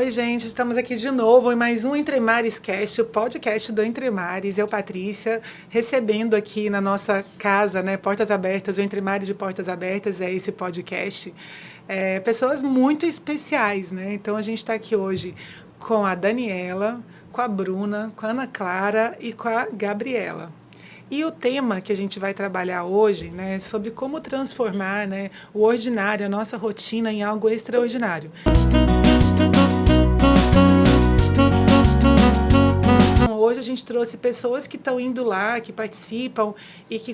Oi, gente, estamos aqui de novo em mais um Entre Mares Cast, o podcast do Entre Mares. Eu, Patrícia, recebendo aqui na nossa casa, né, Portas Abertas, o Entre Mares de Portas Abertas é esse podcast. Pessoas muito especiais, né? Então a gente está aqui hoje com a Daniela, com a Bruna, com a Ana Clara e com a Gabriela. E o tema que a gente vai trabalhar hoje, né, é sobre como transformar, né, o ordinário, a nossa rotina, em algo extraordinário. Hoje a gente trouxe pessoas que estão indo lá, que participam e que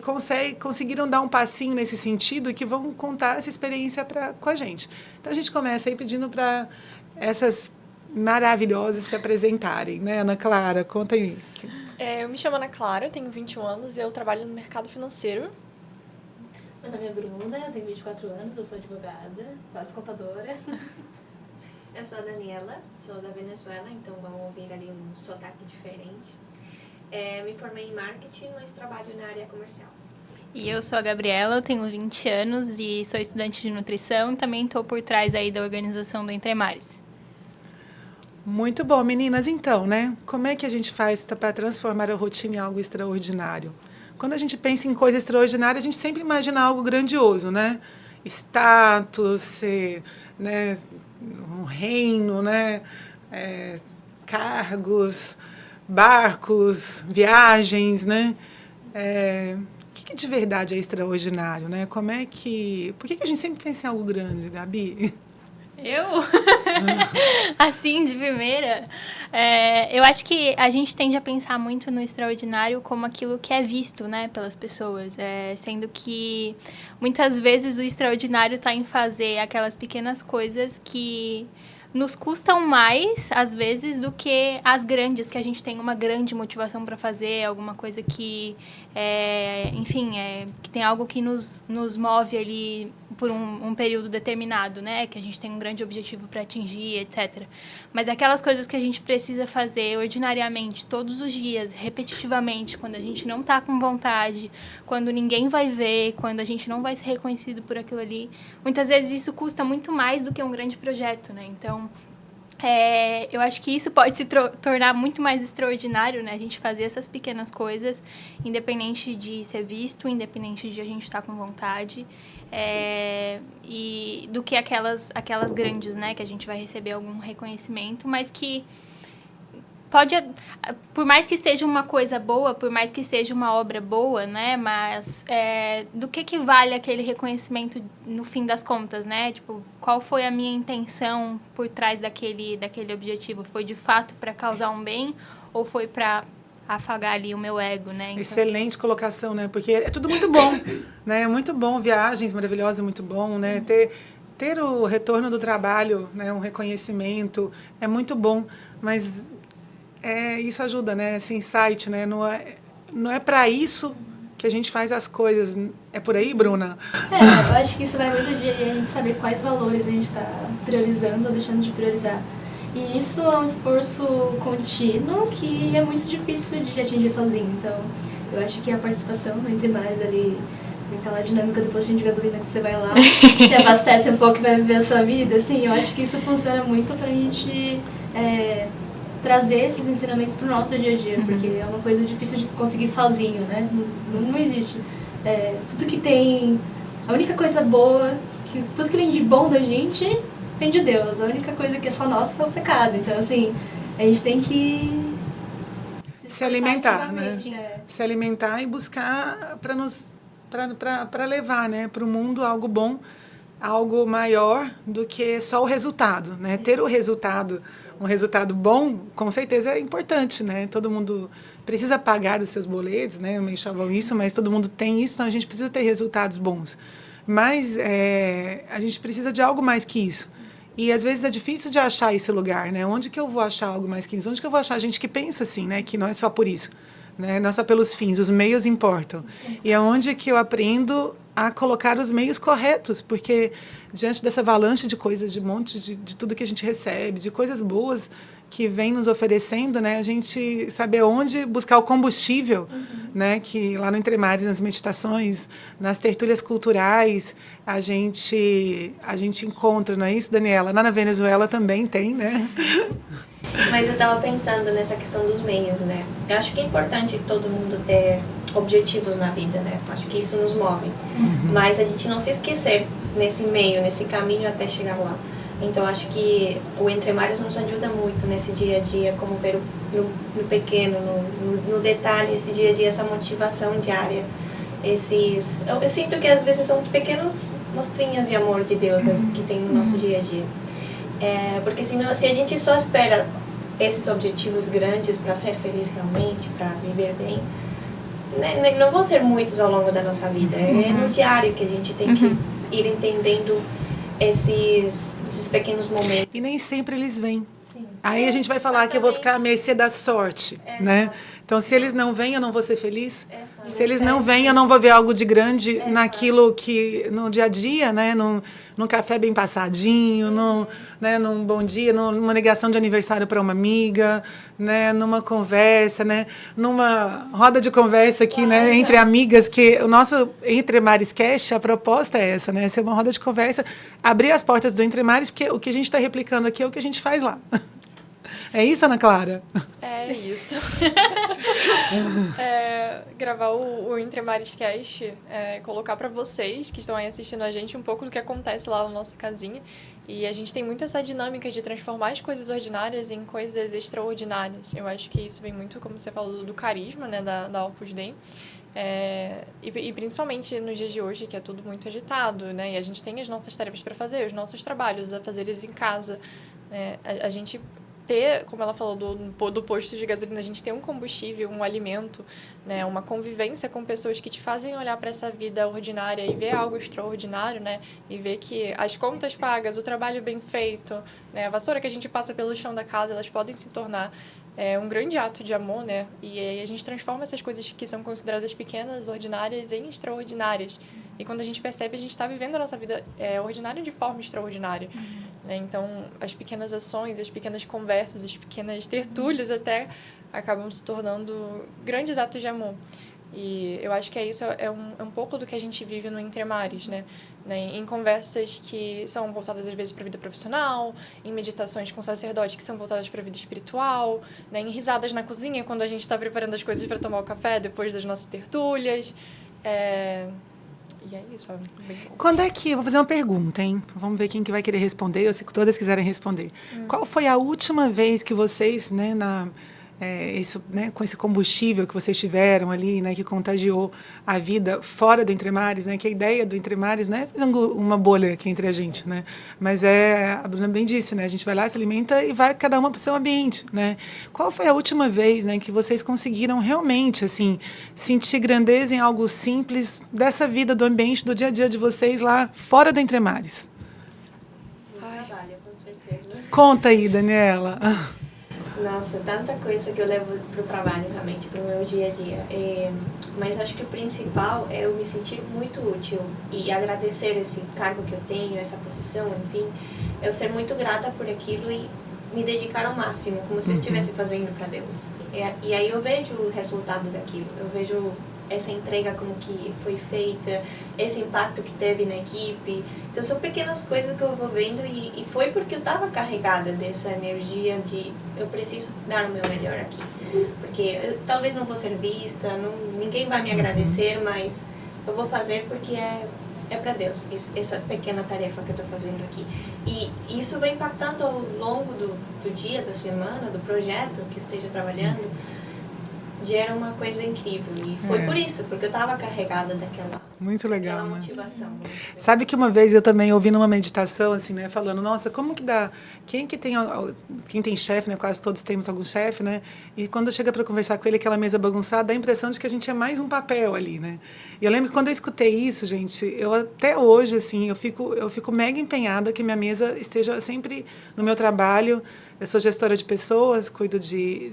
conseguiram dar um passinho nesse sentido e que vão contar essa experiência com a gente. Então a gente começa aí pedindo para essas maravilhosas se apresentarem, né, Ana Clara? Conta aí. Eu me chamo Ana Clara, eu tenho 21 anos e eu trabalho no mercado financeiro. Meu nome é Bruna, eu tenho 24 anos, eu sou advogada, quase contadora. Eu sou a Daniela, sou da Venezuela, então vamos ouvir ali um sotaque diferente. Me formei em marketing, mas trabalho na área comercial. E eu sou a Gabriela, eu tenho 20 anos e sou estudante de nutrição e também estou por trás aí da organização do Entre Mares. Muito bom, meninas. Então, né? Como é que a gente faz para transformar a rotina em algo extraordinário? Quando a gente pensa em coisa extraordinária, a gente sempre imagina algo grandioso, né? Status, né? Um reino, né? Cargos, barcos, viagens, né? O que de verdade é extraordinário, né? Por que a gente sempre pensa em algo grande, Gabi? Eu? Assim, de primeira? Eu acho que a gente tende a pensar muito no extraordinário como aquilo que é visto, né, pelas pessoas. Sendo que muitas vezes o extraordinário está em fazer aquelas pequenas coisas que nos custam mais, às vezes, do que as grandes, que a gente tem uma grande motivação para fazer, alguma coisa que, que tem algo que nos move ali por um período determinado, né? Que a gente tem um grande objetivo para atingir, etc. Mas aquelas coisas que a gente precisa fazer ordinariamente, todos os dias, repetitivamente, quando a gente não está com vontade, quando ninguém vai ver, quando a gente não vai ser reconhecido por aquilo ali, muitas vezes isso custa muito mais do que um grande projeto, né? Então, eu acho que isso pode se tornar muito mais extraordinário, né? A gente fazer essas pequenas coisas, independente de ser visto, independente de a gente estar com vontade, e do que aquelas grandes, né? Que a gente vai receber algum reconhecimento, mas que por mais que seja uma coisa boa, por mais que seja uma obra boa, né? Mas do que vale aquele reconhecimento no fim das contas, né? Tipo, qual foi a minha intenção por trás daquele objetivo? Foi de fato para causar um bem ou foi para afagar ali o meu ego, né? Então... Excelente colocação, né? Porque é tudo muito bom, né? Muito bom, viagens maravilhosas, muito bom, né? Ter o retorno do trabalho, né? Um reconhecimento é muito bom, mas isso ajuda, né? Esse insight, né? Não é para isso que a gente faz as coisas. É por aí, Bruna? Eu acho que isso vai muito de a gente saber quais valores a gente está priorizando ou deixando de priorizar. E isso é um esforço contínuo que é muito difícil de atingir sozinho. Então, eu acho que a participação Entre Mais ali, aquela dinâmica do postinho de gasolina que você vai lá, se abastece um pouco e vai viver a sua vida, assim, eu acho que isso funciona muito pra gente trazer esses ensinamentos pro nosso dia a dia, porque é uma coisa difícil de se conseguir sozinho, né? Não existe. Tudo que tem... A única coisa boa, tudo que vem de bom da gente vem de Deus. A única coisa que é só nossa é o pecado. Então, assim, a gente tem que se alimentar, né? Se alimentar e buscar para levar, né, para o mundo algo bom, algo maior do que só o resultado, né? Ter o resultado, um resultado bom, com certeza é importante, né? Todo mundo precisa pagar os seus boletos, né? Meio chavão isso, mas todo mundo tem isso, então a gente precisa ter resultados bons. Mas a gente precisa de algo mais que isso. E às vezes é difícil de achar esse lugar, né? Onde que eu vou achar algo mais que isso? Onde que eu vou achar gente que pensa assim, né? Que não é só por isso, né? Não é só pelos fins, os meios importam. E é onde que eu aprendo a colocar os meios corretos, porque diante dessa avalanche de coisas, de monte de tudo que a gente recebe, de coisas boas que vem nos oferecendo, né, a gente saber onde buscar o combustível, né, que lá no Entre Mares, nas meditações, nas tertúlias culturais, a gente encontra, não é isso, Daniela? Lá na Venezuela também tem, né? Mas eu estava pensando nessa questão dos meios, né? Eu acho que é importante todo mundo ter objetivos na vida, né? Eu acho que isso nos move. Mas a gente não se esquecer nesse meio, nesse caminho até chegar lá. Então, acho que o Entre Mares nos ajuda muito nesse dia a dia, como ver no pequeno, no detalhe, esse dia a dia, essa motivação diária. Eu sinto que às vezes são pequenas mostrinhas de amor de Deus que tem no nosso dia a dia. Porque senão, se a gente só espera esses objetivos grandes para ser feliz realmente, para viver bem, né, não vão ser muitos ao longo da nossa vida. É no diário que a gente tem que ir entendendo esses pequenos momentos. E nem sempre eles vêm. Sim. Aí a gente vai falar que eu vou ficar à mercê da sorte, né? Então, se eles não vêm, eu não vou ser feliz. Exato. Se eles não vêm, eu não vou ver algo de grande naquilo que, no dia a dia, né? Num café bem passadinho, num bom dia, numa ligação de aniversário para uma amiga, né? Numa conversa, né? Numa roda de conversa aqui, né? Entre amigas, que o nosso Entre Mares Cast, a proposta é essa, né? Ser uma roda de conversa, abrir as portas do Entre Mares, porque o que a gente está replicando aqui é o que a gente faz lá. É isso, Ana Clara? É isso. Gravar o Entre Mares Cast, colocar para vocês que estão aí assistindo a gente um pouco do que acontece lá na nossa casinha. E a gente tem muito essa dinâmica de transformar as coisas ordinárias em coisas extraordinárias. Eu acho que isso vem muito, como você falou, do carisma, né, da Opus Dei. E principalmente nos dias de hoje, que é tudo muito agitado, né? E a gente tem as nossas tarefas para fazer, os nossos trabalhos, a fazeres em casa. A gente ter, como ela falou, do posto de gasolina, a gente ter um combustível, um alimento, né, uma convivência com pessoas que te fazem olhar para essa vida ordinária e ver algo extraordinário, né, e ver que as contas pagas, o trabalho bem feito, né, a vassoura que a gente passa pelo chão da casa, elas podem se tornar um grande ato de amor, né, e aí a gente transforma essas coisas que são consideradas pequenas, ordinárias, em extraordinárias. E quando a gente percebe, a gente está vivendo a nossa vida ordinária de forma extraordinária. Né? Então, as pequenas ações, as pequenas conversas, as pequenas tertúlias até acabam se tornando grandes atos de amor. E eu acho que isso, é um pouco do que a gente vive no Entre Mares, né? Em conversas que são voltadas, às vezes, para a vida profissional, em meditações com sacerdote que são voltadas para a vida espiritual, né? Em risadas na cozinha, quando a gente está preparando as coisas para tomar o café depois das nossas tertúlias. E é isso. Quando é que... Vou fazer uma pergunta, hein? Vamos ver quem que vai querer responder, ou se todas quiserem responder. Qual foi a última vez que vocês, né, com esse combustível que vocês tiveram ali, né, que contagiou a vida fora do Entre Mares, né, que a ideia do Entre Mares não é fazer uma bolha aqui entre a gente, né, mas a Bruna bem disse, né, a gente vai lá, se alimenta e vai cada uma para o seu ambiente, né. Qual foi a última vez, né, que vocês conseguiram realmente, assim, sentir grandeza em algo simples dessa vida, do ambiente, do dia a dia de vocês lá fora do Entre Mares? Trabalho, com certeza. Conta aí, Daniela. Nossa, tanta coisa que eu levo para o trabalho, realmente, para o meu dia a dia. Mas acho que o principal é eu me sentir muito útil e agradecer esse cargo que eu tenho, essa posição, enfim. Eu ser muito grata por aquilo e me dedicar ao máximo, como se eu estivesse fazendo para Deus. E aí eu vejo o resultado daquilo, eu vejo essa entrega como que foi feita, esse impacto que teve na equipe. Então são pequenas coisas que eu vou vendo e foi porque eu estava carregada dessa energia de eu preciso dar o meu melhor aqui. Porque eu talvez não vou ser vista, ninguém vai me agradecer, mas eu vou fazer porque é para Deus, essa pequena tarefa que eu estou fazendo aqui. E isso vai impactando ao longo do dia, da semana, do projeto que esteja trabalhando. Gera uma coisa incrível. E foi por isso, porque eu estava carregada daquela muito legal, daquela né? motivação. Sabe que uma vez eu também ouvi numa meditação, assim, né, falando, nossa, como que dá... Quem tem chefe, né, quase todos temos algum chefe, né, e quando chega para conversar com ele, aquela mesa bagunçada, dá a impressão de que a gente é mais um papel ali, né. E eu lembro que quando eu escutei isso, gente, eu até hoje, assim, eu fico mega empenhada que minha mesa esteja sempre no meu trabalho. Eu sou gestora de pessoas, cuido de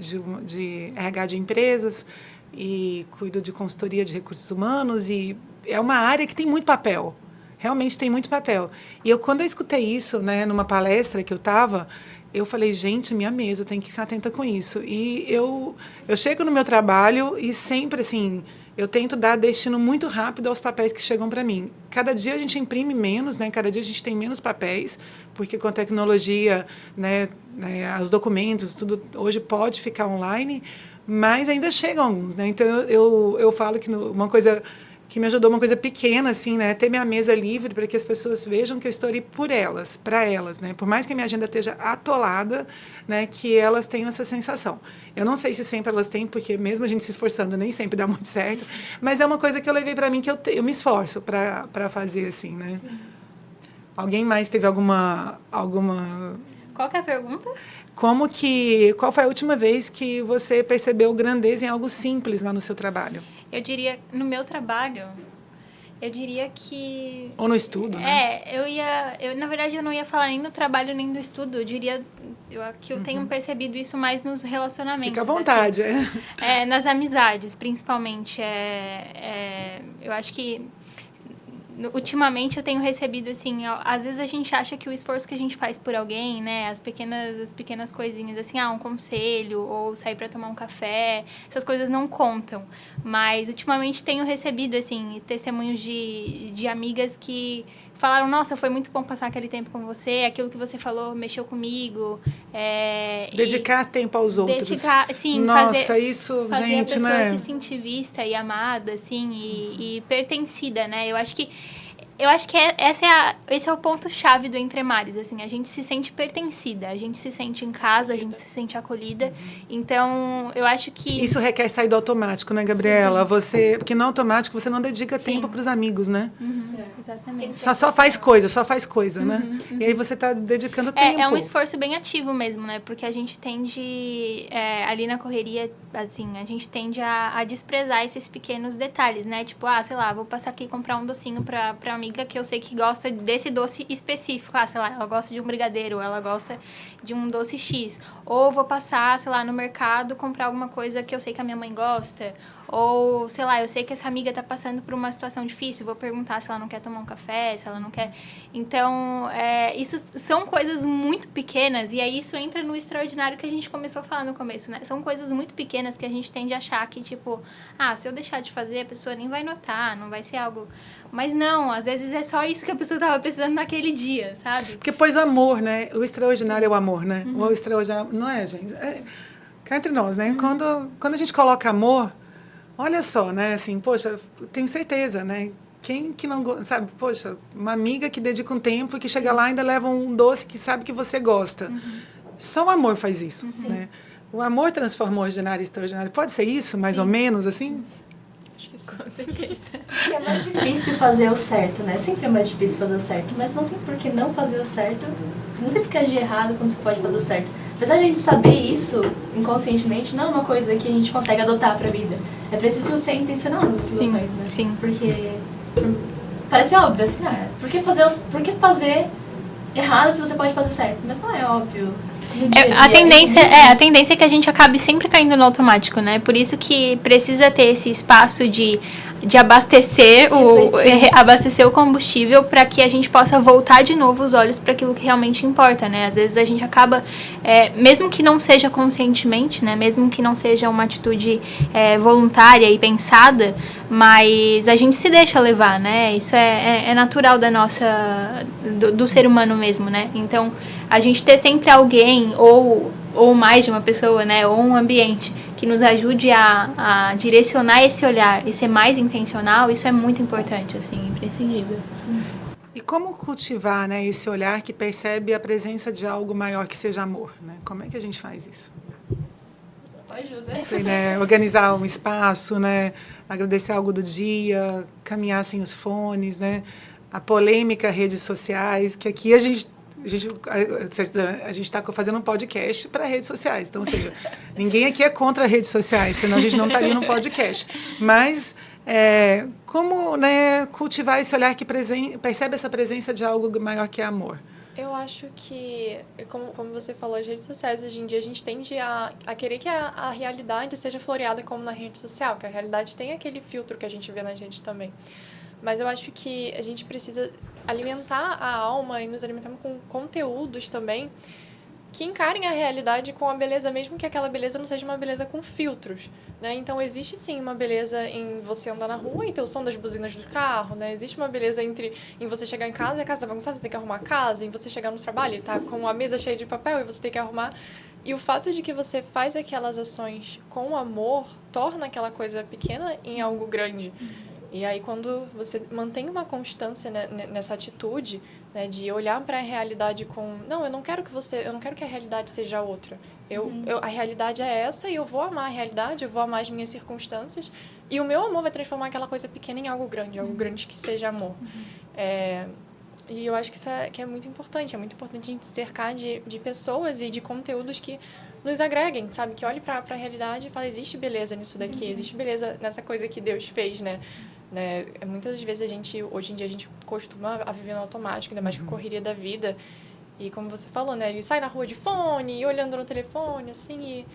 RH de empresas, e cuido de consultoria de recursos humanos e é uma área que tem muito papel. Realmente tem muito papel. E quando eu escutei isso, né, numa palestra que eu estava, eu falei, gente, minha mesa, eu tenho que ficar atenta com isso. E eu chego no meu trabalho e sempre, assim, eu tento dar destino muito rápido aos papéis que chegam para mim. Cada dia a gente imprime menos, né? Cada dia a gente tem menos papéis, porque com a tecnologia, né, os documentos, tudo hoje pode ficar online, mas ainda chegam alguns, né? Então, eu falo que uma coisa que me ajudou, uma coisa pequena, assim, né? Ter minha mesa livre para que as pessoas vejam que eu estou ali por elas, para elas, né? Por mais que a minha agenda esteja atolada, né? Que elas tenham essa sensação. Eu não sei se sempre elas têm, porque mesmo a gente se esforçando, nem sempre dá muito certo, mas é uma coisa que eu levei para mim, que eu me esforço para fazer, assim, né? Sim. Alguém mais teve alguma... Qual que é a pergunta? Qual foi a última vez que você percebeu grandeza em algo simples lá no seu trabalho? Eu diria, no meu trabalho, eu diria que... Ou no estudo, né? Na verdade, eu não ia falar nem no trabalho, nem no estudo. Eu diria que eu tenho percebido isso mais nos relacionamentos. Fica à vontade, assim. Nas amizades, principalmente. Eu acho que... Ultimamente eu tenho recebido, assim, às vezes a gente acha que o esforço que a gente faz por alguém, né, as pequenas coisinhas, assim, um conselho, ou sair para tomar um café, essas coisas não contam. Mas ultimamente tenho recebido, assim, testemunhos de amigas que falaram, nossa, foi muito bom passar aquele tempo com você, aquilo que você falou mexeu comigo. Dedicar tempo aos outros. Sim, nossa, isso, fazer gente, a pessoa né? se sentir vista e amada, assim, e pertencida, né? Eu acho que esse é o ponto-chave do Entre Mares, assim, a gente se sente pertencida, a gente se sente em casa, a gente se sente acolhida, então eu acho que... Isso requer sair do automático, né, Gabriela? Porque no automático você não dedica tempo para os amigos, né? Exatamente. Só faz coisa, né? E aí você está dedicando tempo. É um esforço bem ativo mesmo, né? Porque a gente tende, ali na correria, assim, a gente tende a desprezar esses pequenos detalhes, né? Tipo, sei lá, vou passar aqui e comprar um docinho pra amiga que eu sei que gosta desse doce específico. Sei lá, ela gosta de um brigadeiro, ela gosta de um doce X. Ou vou passar, sei lá, no mercado, comprar alguma coisa que eu sei que a minha mãe gosta. Ou, sei lá, eu sei que essa amiga tá passando por uma situação difícil, vou perguntar se ela não quer tomar um café, se ela não quer... Então, isso são coisas muito pequenas, e aí isso entra no extraordinário que a gente começou a falar no começo, né? São coisas muito pequenas que a gente tende a achar que, tipo, se eu deixar de fazer, a pessoa nem vai notar, não vai ser algo... Mas não, às vezes é só isso que a pessoa tava precisando naquele dia, sabe? Porque pôs o amor, né? O extraordinário é o amor, né? O extraordinário... Não é, gente? Cá entre nós, né? Quando a gente coloca amor... Olha só, né? Assim, poxa, tenho certeza, né? Quem que não... Sabe, poxa, uma amiga que dedica um tempo e que chega lá e ainda leva um doce que sabe que você gosta. Só o amor faz isso, né? O amor transforma o ordinário em extraordinário. Pode ser isso, mais ou menos, assim? Acho que sim, com certeza. É mais difícil fazer o certo, né? Sempre é mais difícil fazer o certo, mas não tem por que não fazer o certo. Não tem por que agir errado quando você pode fazer o certo. Apesar de a gente saber isso inconscientemente, não é uma coisa que a gente consegue adotar pra vida. É preciso ser intencional nas situações, né? Sim. Porque parece óbvio, assim, por que fazer errado se você pode fazer certo? Mas não é óbvio. A tendência é que a gente acabe sempre caindo no automático, né? Por isso que precisa ter esse espaço de abastecer o combustível para que a gente possa voltar de novo os olhos para aquilo que realmente importa, né? Às vezes a gente acaba, mesmo que não seja conscientemente, né? Mesmo que não seja uma atitude voluntária e pensada, mas a gente se deixa levar, né? Isso é natural do ser humano mesmo, né? Então, a gente ter sempre alguém ou mais de uma pessoa, né? Ou um ambiente que nos ajude a direcionar esse olhar e ser mais intencional, isso é muito importante, assim, imprescindível. E como cultivar, né, esse olhar que percebe a presença de algo maior que seja amor, né? Como é que a gente faz isso? Ajuda. Sei, né? Organizar um espaço, né? Agradecer algo do dia, caminhar sem os fones, né? A polêmica redes sociais, que aqui a gente está fazendo um podcast para redes sociais. Então, ou seja, ninguém aqui é contra redes sociais, senão a gente não estaria num podcast. Mas como, né, cultivar esse olhar que percebe essa presença de algo maior que amor? Eu acho que, como você falou, as redes sociais hoje em dia a gente tende a querer que a realidade seja floreada como na rede social, que a realidade tem aquele filtro que a gente vê nas redes também. Mas eu acho que a gente precisa alimentar a alma e nos alimentar com conteúdos também que encarem a realidade com a beleza, mesmo que aquela beleza não seja uma beleza com filtros, né? Então, existe sim uma beleza em você andar na rua e ter o som das buzinas do carro, né? Existe uma beleza em você chegar em casa e a casa tá bagunçada, você tem que arrumar a casa, em você chegar no trabalho e tá com a mesa cheia de papel e você tem que arrumar. E o fato de que você faz aquelas ações com amor torna aquela coisa pequena em algo grande. E aí, quando você mantém uma constância, né, nessa atitude, né, de olhar para a realidade com... Não, eu não quero que a realidade seja outra. A realidade é essa e eu vou amar a realidade, eu vou amar as minhas circunstâncias. E o meu amor vai transformar aquela coisa pequena em algo grande que seja amor. E eu acho que isso é muito importante. É muito importante a gente se cercar de pessoas e de conteúdos que nos agreguem, sabe? Que olhe para a realidade e fale, existe beleza nisso daqui, existe beleza nessa coisa que Deus fez, né? Muitas vezes hoje em dia a gente costuma a viver no automático, ainda mais com a correria da vida. E como você falou, né? Ele sai na rua de fone, e olhando no telefone, assim,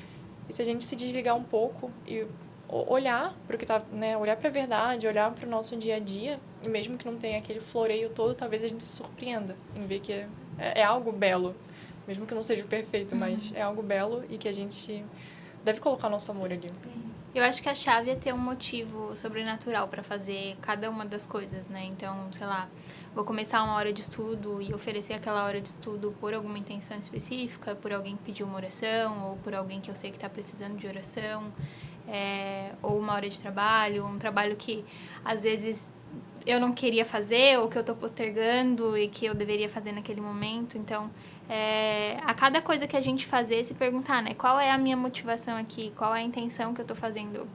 e se a gente se desligar um pouco e olhar para o que tá, né? Olhar para a verdade, olhar para o nosso dia a dia, e mesmo que não tenha aquele floreio todo, talvez a gente se surpreenda em ver que é algo belo, mesmo que não seja perfeito, mas é algo belo e que a gente deve colocar nosso amor ali. Eu acho que a chave é ter um motivo sobrenatural para fazer cada uma das coisas, né? Então, sei lá, vou começar uma hora de estudo e oferecer aquela hora de estudo por alguma intenção específica, por alguém que pediu uma oração, ou por alguém que eu sei que está precisando de oração, ou uma hora de trabalho, um trabalho que às vezes eu não queria fazer, ou que eu estou postergando e que eu deveria fazer naquele momento. Então, a cada coisa que a gente fazer, se perguntar, né? Qual é a minha motivação aqui? Qual é a intenção que eu estou fazendo?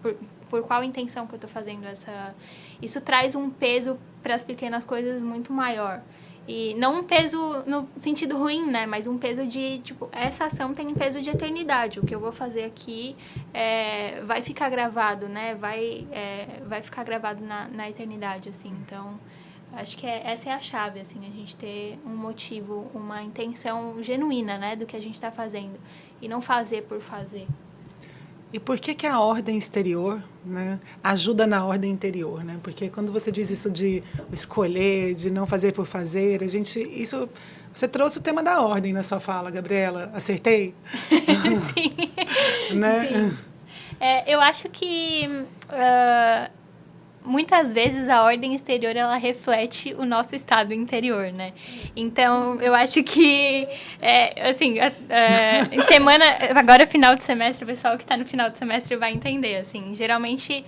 Por qual intenção que eu estou fazendo essa... Isso traz um peso para as pequenas coisas muito maior. E não um peso no sentido ruim, né? Mas um peso de, tipo, essa ação tem um peso de eternidade. O que eu vou fazer aqui vai ficar gravado, né? Vai ficar gravado na eternidade, assim. Então, acho que essa é a chave, assim. A gente ter um motivo, uma intenção genuína, né? Do que a gente está fazendo. E não fazer por fazer. E por que a ordem exterior, né, ajuda na ordem interior, né? Porque quando você diz isso de escolher, de não fazer por fazer, você trouxe o tema da ordem na sua fala, Gabriela. Acertei? Sim. Né? Sim. Eu acho que muitas vezes a ordem exterior ela reflete o nosso estado interior, né? Então, eu acho que, em semana, agora final de semestre, o pessoal que está no final de semestre vai entender, assim, geralmente,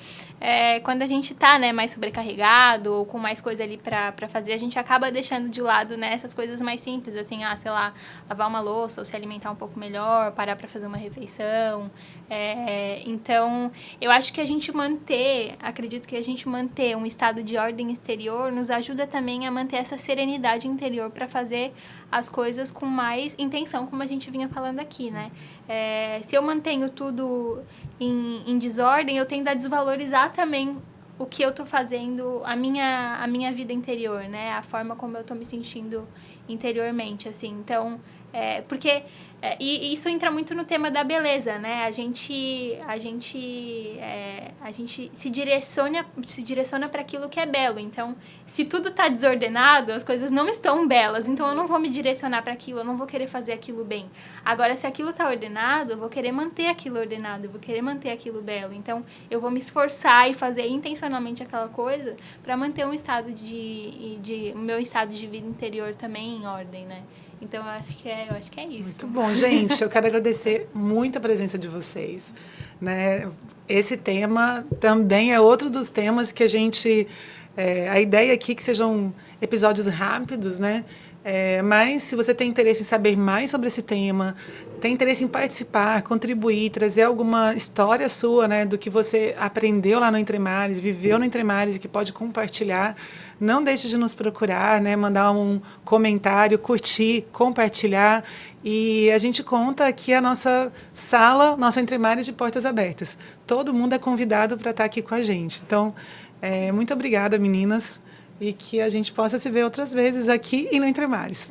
quando a gente está, né, mais sobrecarregado ou com mais coisa ali para fazer, a gente acaba deixando de lado, né, essas coisas mais simples, assim, sei lá, lavar uma louça ou se alimentar um pouco melhor, parar para fazer uma refeição. Então, eu acho que acredito que a gente manter um estado de ordem exterior nos ajuda também a manter essa serenidade interior para fazer as coisas com mais intenção, como a gente vinha falando aqui, né? Se eu mantenho tudo em desordem, eu tendo a desvalorizar também o que eu tô fazendo, a minha vida interior, né? A forma como eu tô me sentindo interiormente, assim. Então, porque... E isso entra muito no tema da beleza, né? A gente se direciona para aquilo que é belo. Então, se tudo está desordenado, as coisas não estão belas. Então, eu não vou me direcionar para aquilo, eu não vou querer fazer aquilo bem. Agora, se aquilo está ordenado, eu vou querer manter aquilo ordenado, eu vou querer manter aquilo belo. Então, eu vou me esforçar e fazer intencionalmente aquela coisa para manter um estado o meu estado de vida interior também em ordem, né? Então, eu acho que é isso. Muito bom, gente. Eu quero agradecer muito a presença de vocês, né? Esse tema também é outro dos temas que a gente... a ideia aqui é que sejam episódios rápidos, né? Mas, se você tem interesse em saber mais sobre esse tema, tem interesse em participar, contribuir, trazer alguma história sua, né, do que você aprendeu lá no Entre Mares, viveu no Entre Mares e que pode compartilhar, não deixe de nos procurar, né, mandar um comentário, curtir, compartilhar. E a gente conta aqui a nossa sala, nosso Entre Mares de portas abertas. Todo mundo é convidado para estar aqui com a gente. Então, muito obrigada, meninas. E que a gente possa se ver outras vezes aqui e no Entre Mares.